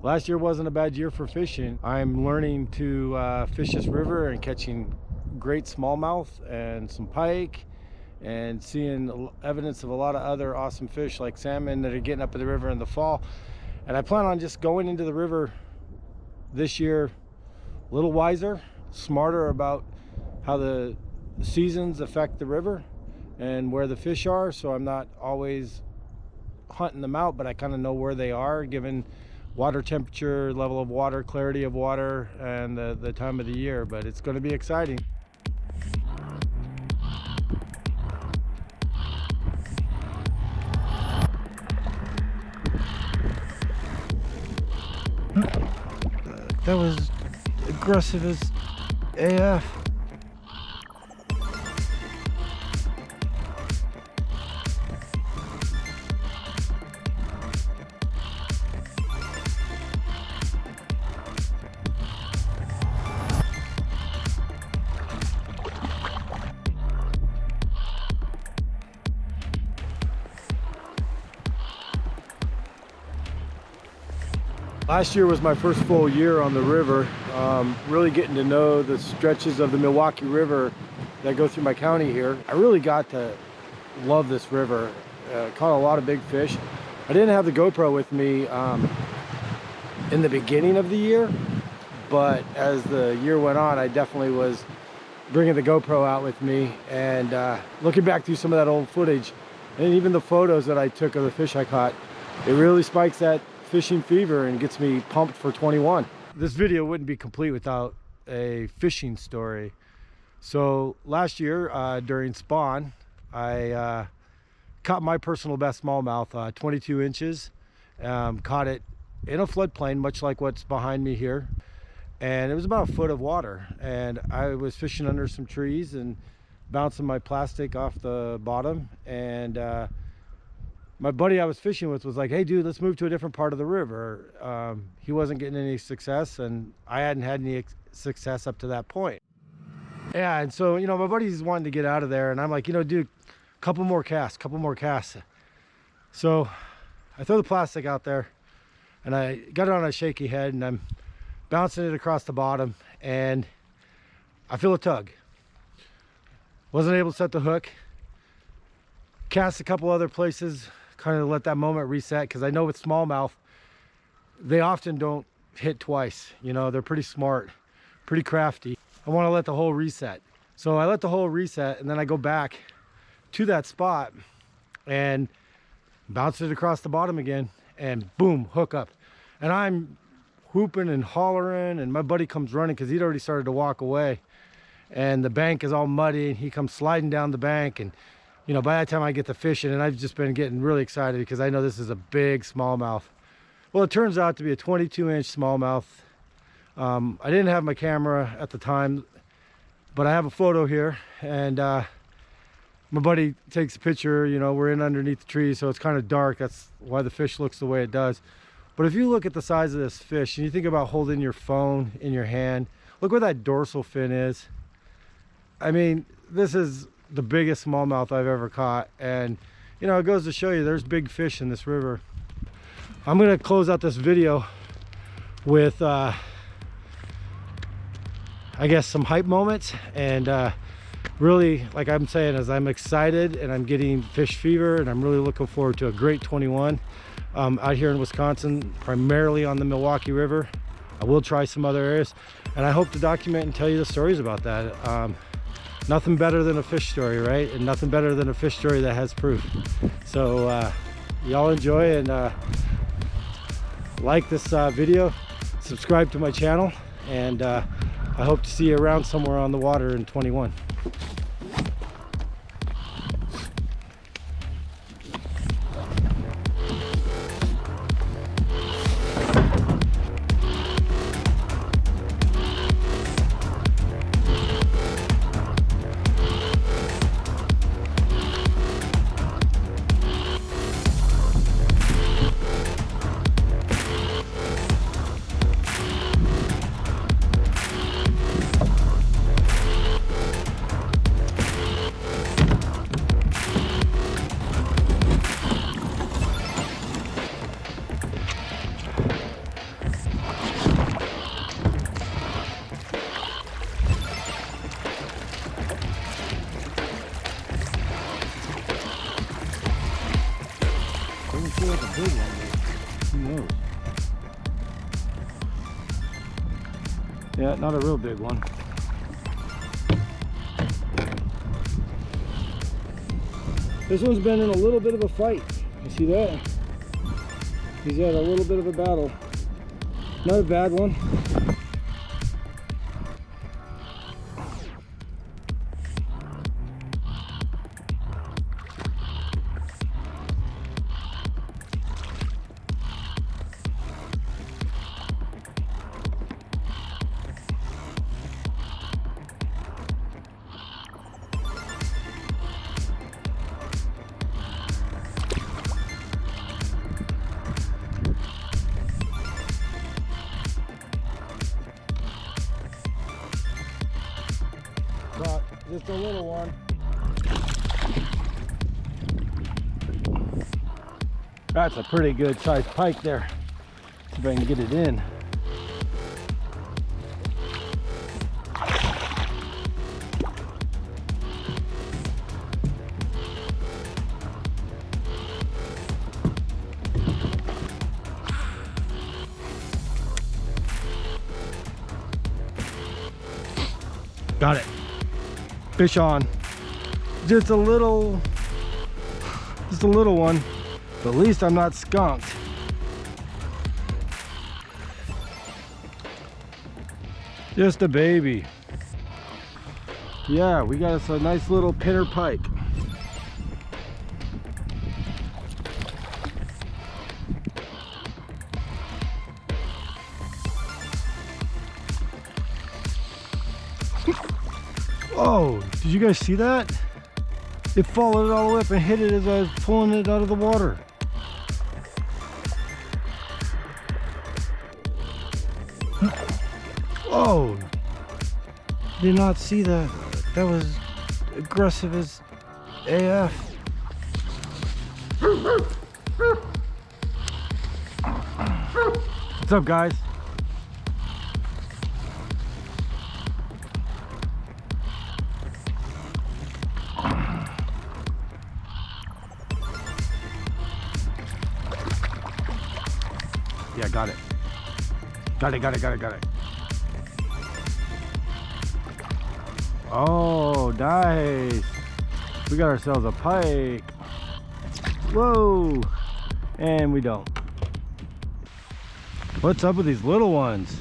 Last year wasn't a bad year for fishing. I'm learning to fish this river and catching great smallmouth and some pike, and seeing evidence of a lot of other awesome fish like salmon that are getting up in the river in the fall. And I plan on just going into the river this year a little wiser, smarter about how the seasons affect the river and where the fish are, so I'm not always hunting them out, but I kind of know where they are given water temperature, level of water, clarity of water, and the time of the year. But it's going to be exciting. That was aggressive as AF. Last year was my first full year on the river, really getting to know the stretches of the Milwaukee River that go through my county here. I really got to love this river. Caught a lot of big fish. I didn't have the GoPro with me in the beginning of the year, but as the year went on, I definitely was bringing the GoPro out with me and looking back through some of that old footage and even the photos that I took of the fish I caught. It really spikes that fishing fever and gets me pumped for 21. This video wouldn't be complete without a fishing story. So last year during spawn, I caught my personal best smallmouth, 22 inches. Caught it in a floodplain, much like what's behind me here. And it was about a foot of water. And I was fishing under some trees and bouncing my plastic off the bottom. And my buddy I was fishing with was like, hey dude, let's move to a different part of the river. He wasn't getting any success, and I hadn't had any success up to that point. Yeah, and so, you know, my buddy's wanting to get out of there, and I'm like, you know, dude, couple more casts. So I throw the plastic out there, and I got it on a shaky head, and I'm bouncing it across the bottom, and I feel a tug. Wasn't able to set the hook. Cast a couple other places, kind of let that moment reset, because I know with smallmouth, they often don't hit twice. You know, they're pretty smart, pretty crafty. I want to let the hole reset. So I let the hole reset, and then I go back to that spot and bounce it across the bottom again, and boom, hook up. And I'm whooping and hollering, and my buddy comes running because he'd already started to walk away, and the bank is all muddy, and he comes sliding down the bank. And you know, by that time I get the fishing, and I've just been getting really excited because I know this is a big smallmouth. Well, it turns out to be a 22-inch smallmouth. I didn't have my camera at the time, but I have a photo here, and my buddy takes a picture. You know, we're in underneath the trees, so it's kind of dark. That's why the fish looks the way it does. But if you look at the size of this fish, and you think about holding your phone in your hand, look where that dorsal fin is. I mean, this is the biggest smallmouth I've ever caught, and you know, it goes to show you there's big fish in this river. I'm gonna close out this video with I guess some hype moments, and really, like I'm saying, is I'm excited and I'm getting fish fever, and I'm really looking forward to a great 21 out here in Wisconsin, primarily on the Milwaukee River. I will try some other areas, and I hope to document and tell you the stories about that. Nothing better than a fish story, right? And nothing better than a fish story that has proof. So y'all enjoy, and like this video, subscribe to my channel, and I hope to see you around somewhere on the water in 21. Yeah, not a real big one. This one's been in a little bit of a fight. You see that? He's had a little bit of a battle. Not a bad one. But just a little one. That's a pretty good sized pike there. See if I can get it in. Got it. Fish on. Just a little one, but at least I'm not skunked. Just a baby. Yeah, we got us a nice little pinner pike. Oh, did you guys see that? It followed it all the way up and hit it as I was pulling it out of the water. Oh, did not see that. That was aggressive as AF. What's up, guys? Yeah, got it. Got it. Oh, nice. We got ourselves a pike. Whoa. And we don't. What's up with these little ones?